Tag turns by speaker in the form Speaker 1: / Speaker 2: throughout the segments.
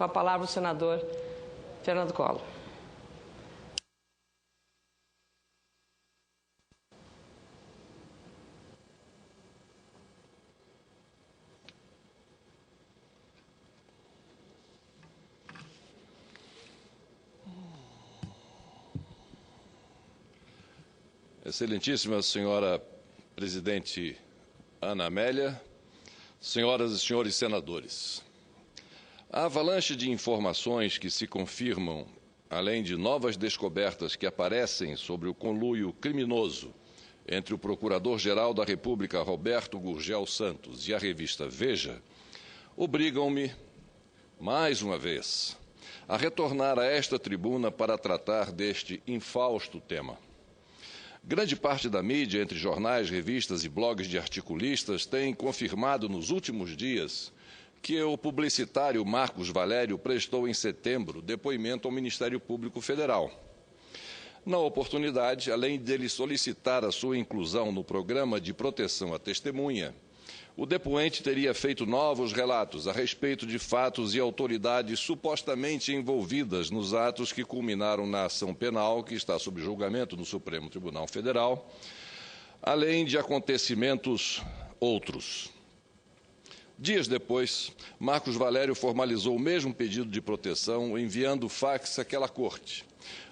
Speaker 1: Com a palavra o senador Fernando Collor.
Speaker 2: Excelentíssima senhora presidente Ana Amélia, senhoras e senhores senadores, a avalanche de informações que se confirmam, além de novas descobertas que aparecem sobre o conluio criminoso entre o Procurador-Geral da República, Roberto Gurgel Santos, e a revista Veja, obrigam-me, mais uma vez, a retornar a esta tribuna para tratar deste infausto tema. Grande parte da mídia, entre jornais, revistas e blogs de articulistas, tem confirmado nos últimos dias que o publicitário Marcos Valério prestou em setembro depoimento ao Ministério Público Federal. Na oportunidade, além dele solicitar a sua inclusão no programa de proteção à testemunha, o depoente teria feito novos relatos a respeito de fatos e autoridades supostamente envolvidas nos atos que culminaram na ação penal que está sob julgamento no Supremo Tribunal Federal, além de acontecimentos outros. Dias depois, Marcos Valério formalizou o mesmo pedido de proteção, enviando fax àquela corte,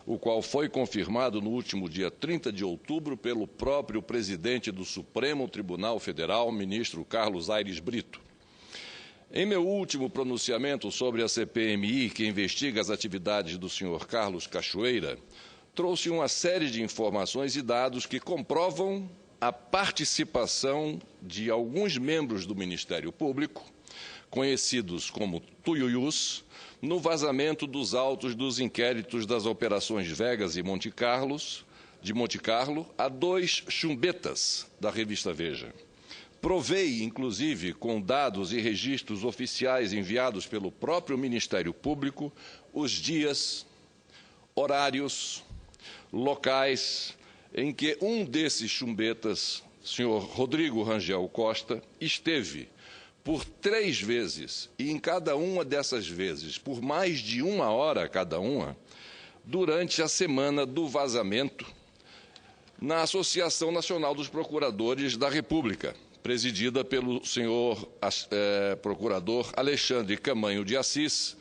Speaker 2: o qual foi confirmado no último dia 30 de outubro pelo próprio presidente do Supremo Tribunal Federal, ministro Carlos Aires Brito. Em meu último pronunciamento sobre a CPMI, que investiga as atividades do senhor Carlos Cachoeira, trouxe uma série de informações e dados que comprovam a participação de alguns membros do Ministério Público, conhecidos como tuiuius, no vazamento dos autos dos inquéritos das operações Vegas e Monte Carlo, a 2 chumbetas da revista Veja. Provei, inclusive, com dados e registros oficiais enviados pelo próprio Ministério Público, os dias, horários, locais em que um desses chumbetas, senhor Rodrigo Rangel Costa, esteve por 3 vezes, e em cada uma dessas vezes, por mais de 1 hora cada uma, durante a semana do vazamento, na Associação Nacional dos Procuradores da República, presidida pelo senhor procurador Alexandre Camanho de Assis,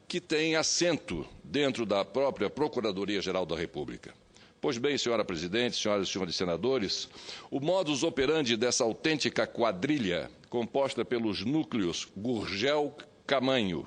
Speaker 2: que tem assento dentro da própria Procuradoria-Geral da República. Pois bem, senhora presidente, senhoras e senhores senadores, o modus operandi dessa autêntica quadrilha, composta pelos núcleos Gurgel Camanho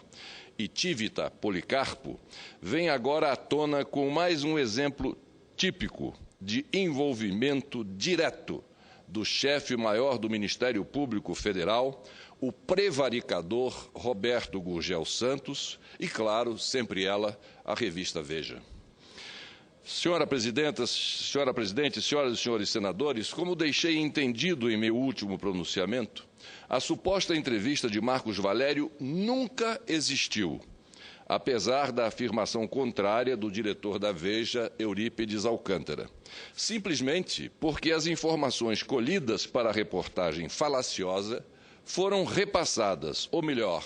Speaker 2: e Tivita Policarpo, vem agora à tona com mais um exemplo típico de envolvimento direto do chefe maior do Ministério Público Federal, o prevaricador Roberto Gurgel Santos e, claro, sempre ela, a revista Veja. Senhora presidente, senhoras e senhores senadores, como deixei entendido em meu último pronunciamento, a suposta entrevista de Marcos Valério nunca existiu, apesar da afirmação contrária do diretor da Veja, Eurípides Alcântara, simplesmente porque as informações colhidas para a reportagem falaciosa foram repassadas, ou melhor,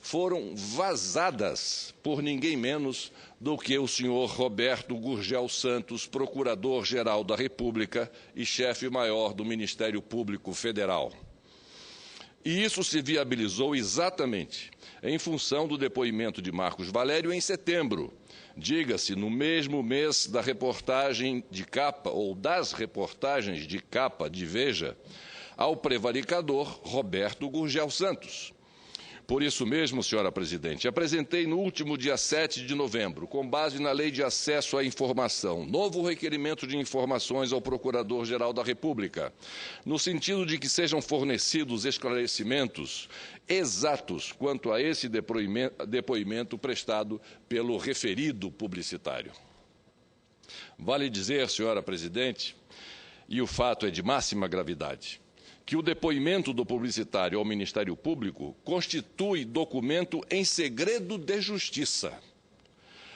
Speaker 2: foram vazadas por ninguém menos do que o senhor Roberto Gurgel Santos, Procurador-Geral da República e chefe maior do Ministério Público Federal. E isso se viabilizou exatamente em função do depoimento de Marcos Valério em setembro, diga-se, no mesmo mês da reportagem de capa ou das reportagens de capa de Veja ao prevaricador Roberto Gurgel Santos. Por isso mesmo, senhora presidente, apresentei no último dia 7 de novembro, com base na Lei de Acesso à Informação, novo requerimento de informações ao Procurador-Geral da República, no sentido de que sejam fornecidos esclarecimentos exatos quanto a esse depoimento prestado pelo referido publicitário. Vale dizer, senhora presidente, e o fato é de máxima gravidade, que o depoimento do publicitário ao Ministério Público constitui documento em segredo de justiça,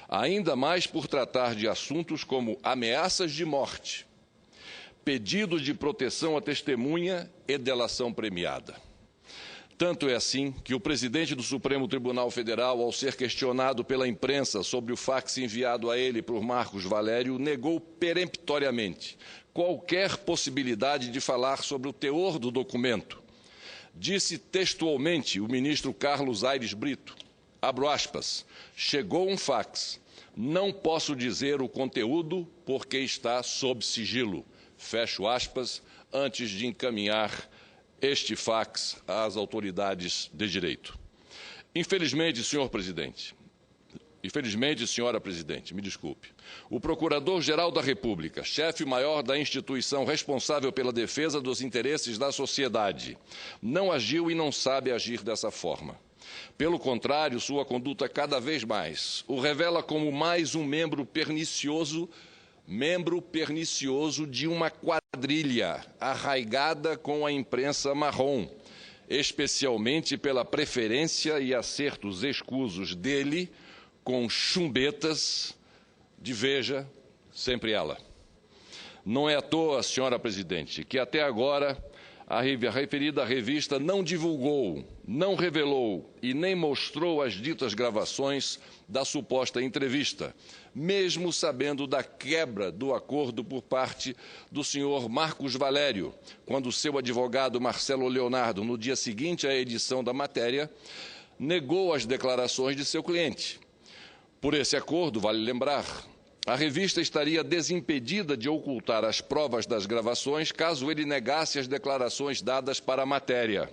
Speaker 2: ainda mais por tratar de assuntos como ameaças de morte, pedido de proteção à testemunha e delação premiada. Tanto é assim que o presidente do Supremo Tribunal Federal, ao ser questionado pela imprensa sobre o fax enviado a ele por Marcos Valério, negou peremptoriamente qualquer possibilidade de falar sobre o teor do documento. Disse textualmente o ministro Carlos Aires Brito, abro aspas, chegou um fax, não posso dizer o conteúdo porque está sob sigilo, fecho aspas, antes de encaminhar este fax às autoridades de direito. Infelizmente, senhor presidente, senhora presidente, me desculpe, o Procurador-Geral da República, chefe maior da instituição responsável pela defesa dos interesses da sociedade, não agiu e não sabe agir dessa forma. Pelo contrário, sua conduta cada vez mais o revela como mais um membro pernicioso de uma quadrilha arraigada com a imprensa marrom, especialmente pela preferência e acertos escusos dele com chumbetas de Veja, sempre ela. Não é à toa, senhora presidente, que até agora a referida revista não divulgou, não revelou e nem mostrou as ditas gravações da suposta entrevista, mesmo sabendo da quebra do acordo por parte do senhor Marcos Valério, quando seu advogado Marcelo Leonardo, no dia seguinte à edição da matéria, negou as declarações de seu cliente. Por esse acordo, vale lembrar, a revista estaria desimpedida de ocultar as provas das gravações caso ele negasse as declarações dadas para a matéria.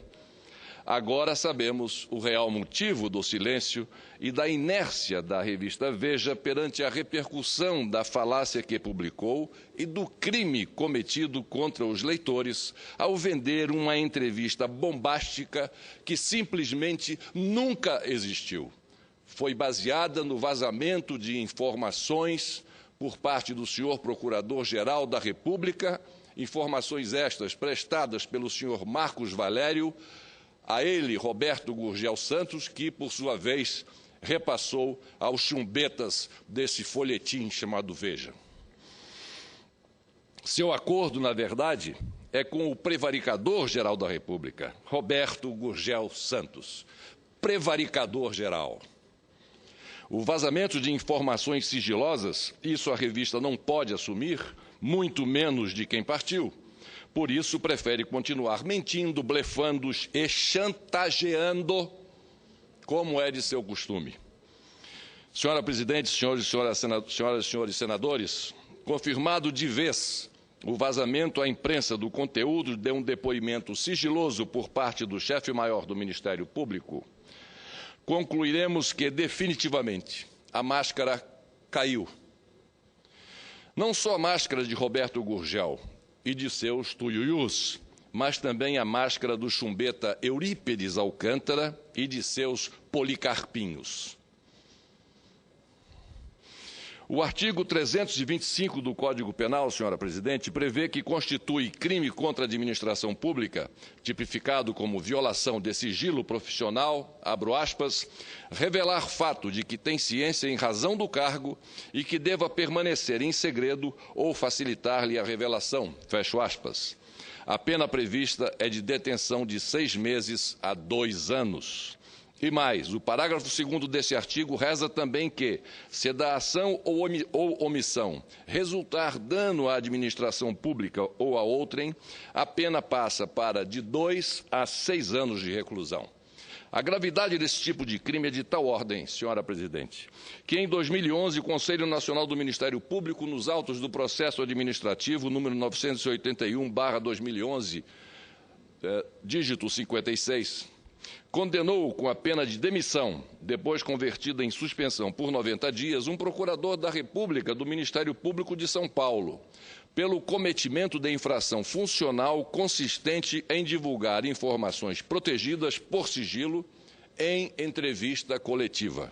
Speaker 2: Agora sabemos o real motivo do silêncio e da inércia da revista Veja perante a repercussão da falácia que publicou e do crime cometido contra os leitores ao vender uma entrevista bombástica que simplesmente nunca existiu. Foi baseada no vazamento de informações por parte do senhor Procurador-Geral da República, informações estas prestadas pelo senhor Marcos Valério, a ele, Roberto Gurgel Santos, que, por sua vez, repassou aos chumbetas desse folhetim chamado Veja. Seu acordo, na verdade, é com o prevaricador-geral da República, Roberto Gurgel Santos, prevaricador-geral. O vazamento de informações sigilosas, isso a revista não pode assumir, muito menos de quem partiu. Por isso, prefere continuar mentindo, blefando e chantageando, como é de seu costume. Senhora presidente, senhoras e senhores senadores, confirmado de vez o vazamento à imprensa do conteúdo de um depoimento sigiloso por parte do chefe-maior do Ministério Público, concluiremos que, definitivamente, a máscara caiu. Não só a máscara de Roberto Gurgel e de seus tuiuius, mas também a máscara do chumbeta Eurípedes Alcântara e de seus policarpinhos. O artigo 325 do Código Penal, senhora presidente, prevê que constitui crime contra a administração pública, tipificado como violação de sigilo profissional, abro aspas, revelar fato de que tem ciência em razão do cargo e que deva permanecer em segredo ou facilitar-lhe a revelação, fecho aspas. A pena prevista é de detenção de 6 meses a 2 anos. E mais, o parágrafo 2º desse artigo reza também que, se da ação ou omissão resultar dano à administração pública ou a outrem, a pena passa para de 2 a 6 anos de reclusão. A gravidade desse tipo de crime é de tal ordem, senhora presidente, que em 2011 o Conselho Nacional do Ministério Público, nos autos do processo administrativo número 981/2011, dígito 56, condenou com a pena de demissão, depois convertida em suspensão por 90 dias, um procurador da República do Ministério Público de São Paulo, pelo cometimento de infração funcional consistente em divulgar informações protegidas por sigilo em entrevista coletiva.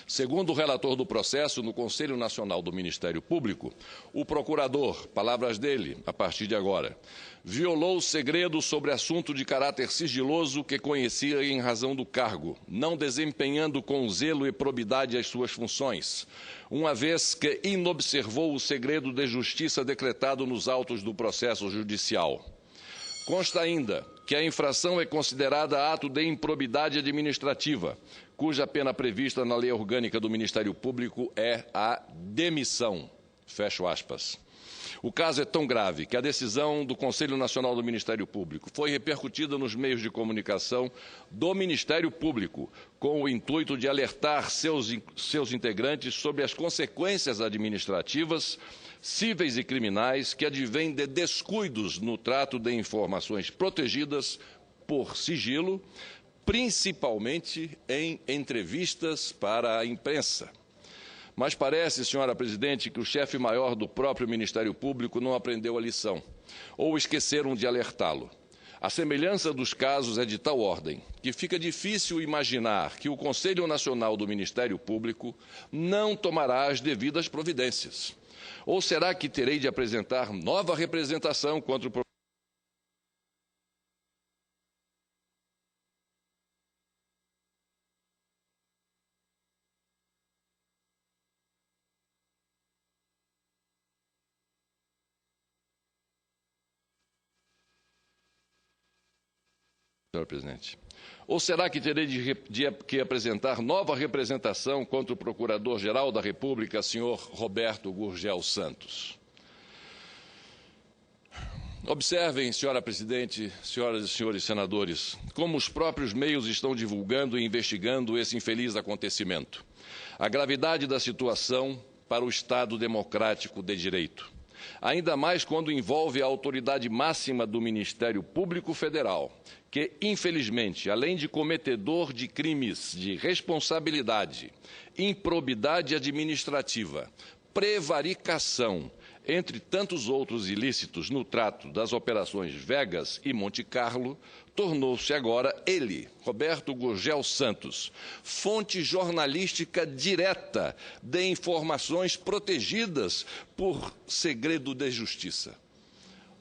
Speaker 2: Segundo o relator do processo no Conselho Nacional do Ministério Público, o procurador, palavras dele, a partir de agora, violou o segredo sobre assunto de caráter sigiloso que conhecia em razão do cargo, não desempenhando com zelo e probidade as suas funções, uma vez que inobservou o segredo de justiça decretado nos autos do processo judicial. Consta ainda que a infração é considerada ato de improbidade administrativa, cuja pena prevista na Lei Orgânica do Ministério Público é a demissão. Fecho aspas. O caso é tão grave que a decisão do Conselho Nacional do Ministério Público foi repercutida nos meios de comunicação do Ministério Público, com o intuito de alertar seus integrantes sobre as consequências administrativas, cíveis e criminais que advêm de descuidos no trato de informações protegidas por sigilo, principalmente em entrevistas para a imprensa. Mas parece, senhora presidente, que o chefe maior do próprio Ministério Público não aprendeu a lição, ou esqueceram de alertá-lo. A semelhança dos casos é de tal ordem que fica difícil imaginar que o Conselho Nacional do Ministério Público não tomará as devidas providências. Ou será que terei de apresentar nova representação contra o senhor presidente? Ou será que terei de apresentar nova representação contra o Procurador-Geral da República, senhor Roberto Gurgel Santos? Observem, senhora presidente, senhoras e senhores senadores, como os próprios meios estão divulgando e investigando esse infeliz acontecimento. A gravidade da situação para o Estado democrático de direito. Ainda mais quando envolve a autoridade máxima do Ministério Público Federal, que, infelizmente, além de cometedor de crimes de responsabilidade, improbidade administrativa, prevaricação, entre tantos outros ilícitos no trato das operações Vegas e Monte Carlo, tornou-se agora ele, Roberto Gurgel Santos, fonte jornalística direta de informações protegidas por segredo de justiça.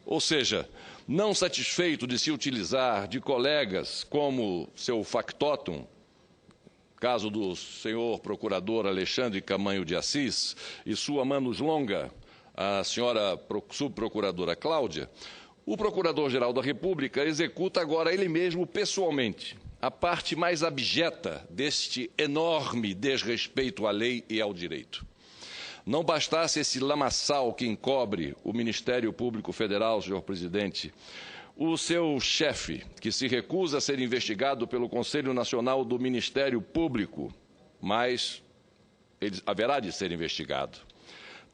Speaker 2: Ou seja, não satisfeito de se utilizar de colegas como seu factotum, caso do senhor procurador Alexandre Camanho de Assis e sua manus longa, a senhora subprocuradora Cláudia, o Procurador-Geral da República executa agora ele mesmo pessoalmente a parte mais abjeta deste enorme desrespeito à lei e ao direito. Não bastasse esse lamaçal que encobre o Ministério Público Federal, senhor presidente, o seu chefe, que se recusa a ser investigado pelo Conselho Nacional do Ministério Público, mas ele haverá de ser investigado,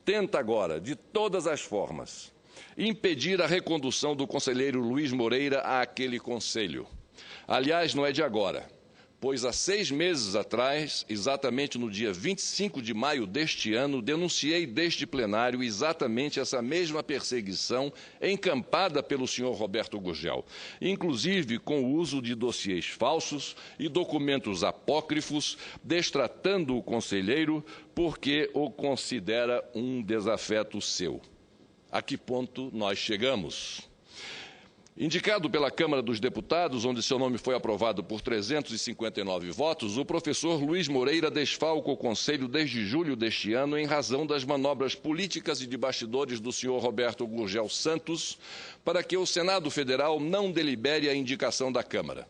Speaker 2: tenta agora, de todas as formas, impedir a recondução do conselheiro Luiz Moreira àquele conselho. Aliás, não é de agora, pois há 6 meses atrás, exatamente no dia 25 de maio deste ano, denunciei deste plenário exatamente essa mesma perseguição encampada pelo senhor Roberto Gurgel, inclusive com o uso de dossiês falsos e documentos apócrifos, destratando o conselheiro porque o considera um desafeto seu. A que ponto nós chegamos? Indicado pela Câmara dos Deputados, onde seu nome foi aprovado por 359 votos, o professor Luiz Moreira desfalca o Conselho desde julho deste ano em razão das manobras políticas e de bastidores do senhor Roberto Gurgel Santos para que o Senado Federal não delibere a indicação da Câmara.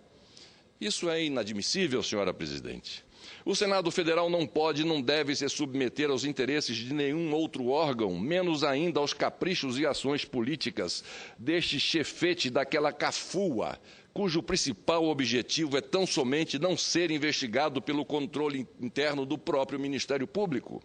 Speaker 2: Isso é inadmissível, senhora presidente. O Senado Federal não pode e não deve se submeter aos interesses de nenhum outro órgão, menos ainda aos caprichos e ações políticas deste chefete daquela cafua, cujo principal objetivo é tão somente não ser investigado pelo controle interno do próprio Ministério Público.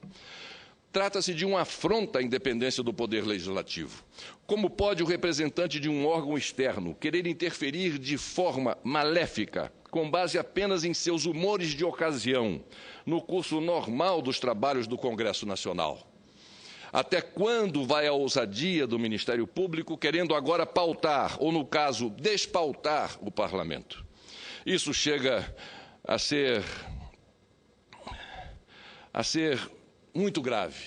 Speaker 2: Trata-se de uma afronta à independência do Poder Legislativo. Como pode o representante de um órgão externo querer interferir de forma maléfica, com base apenas em seus humores de ocasião, no curso normal dos trabalhos do Congresso Nacional? Até quando vai a ousadia do Ministério Público querendo agora pautar, ou no caso, despautar o Parlamento? Isso chega a ser muito grave,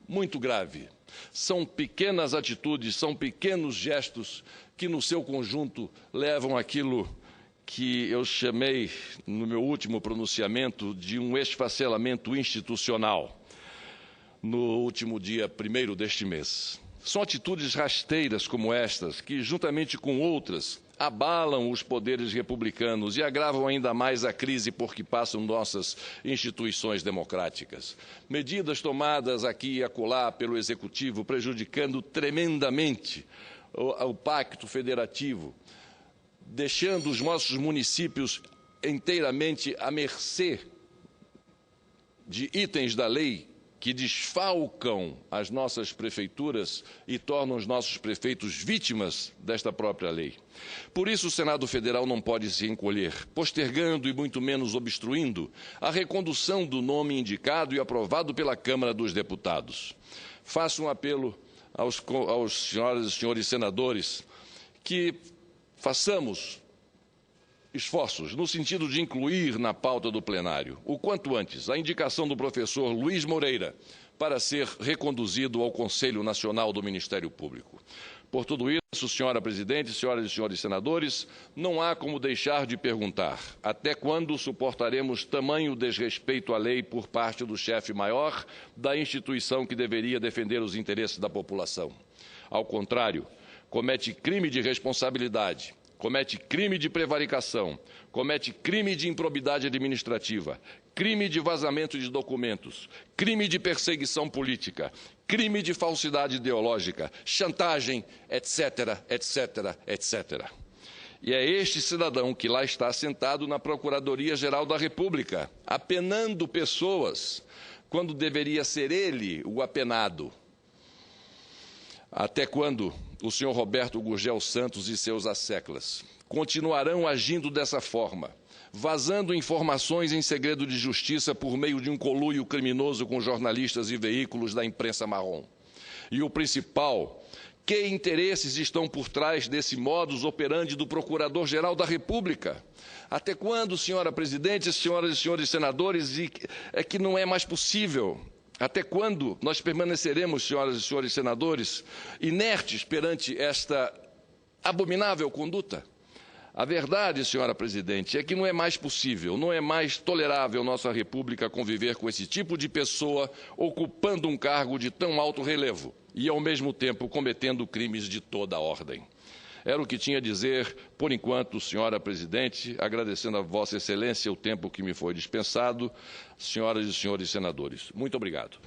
Speaker 2: muito grave. São pequenas atitudes, são pequenos gestos que, no seu conjunto, levam àquilo que eu chamei, no meu último pronunciamento, de um esfacelamento institucional, no último dia 1º deste mês. São atitudes rasteiras como estas que, juntamente com outras, abalam os poderes republicanos e agravam ainda mais a crise por que passam nossas instituições democráticas. Medidas tomadas aqui e acolá pelo Executivo, prejudicando tremendamente o pacto federativo, deixando os nossos municípios inteiramente à mercê de itens da lei que desfalcam as nossas prefeituras e tornam os nossos prefeitos vítimas desta própria lei. Por isso, o Senado Federal não pode se encolher, postergando e muito menos obstruindo a recondução do nome indicado e aprovado pela Câmara dos Deputados. Faço um apelo aos senhoras e senhores senadores que façamos esforços no sentido de incluir na pauta do plenário, o quanto antes, a indicação do professor Luiz Moreira para ser reconduzido ao Conselho Nacional do Ministério Público. Por tudo isso, senhora presidente, senhoras e senhores senadores, não há como deixar de perguntar até quando suportaremos tamanho desrespeito à lei por parte do chefe maior da instituição que deveria defender os interesses da população. Ao contrário, comete crime de responsabilidade, comete crime de prevaricação, comete crime de improbidade administrativa, crime de vazamento de documentos, crime de perseguição política, crime de falsidade ideológica, chantagem, etc., etc., etc. E é este cidadão que lá está sentado na Procuradoria-Geral da República, apenando pessoas, quando deveria ser ele o apenado. Até quando o senhor Roberto Gurgel Santos e seus asseclas continuarão agindo dessa forma, vazando informações em segredo de justiça por meio de um conluio criminoso com jornalistas e veículos da imprensa marrom? E o principal, que interesses estão por trás desse modus operandi do Procurador-Geral da República? Até quando, senhora presidente, senhoras e senhores senadores, é que não é mais possível? Até quando nós permaneceremos, senhoras e senhores senadores, inertes perante esta abominável conduta? A verdade, senhora presidente, é que não é mais possível, não é mais tolerável nossa República conviver com esse tipo de pessoa ocupando um cargo de tão alto relevo e, ao mesmo tempo, cometendo crimes de toda a ordem. Era o que tinha a dizer, por enquanto, senhora presidente, agradecendo a Vossa Excelência o tempo que me foi dispensado, senhoras e senhores senadores. Muito obrigado.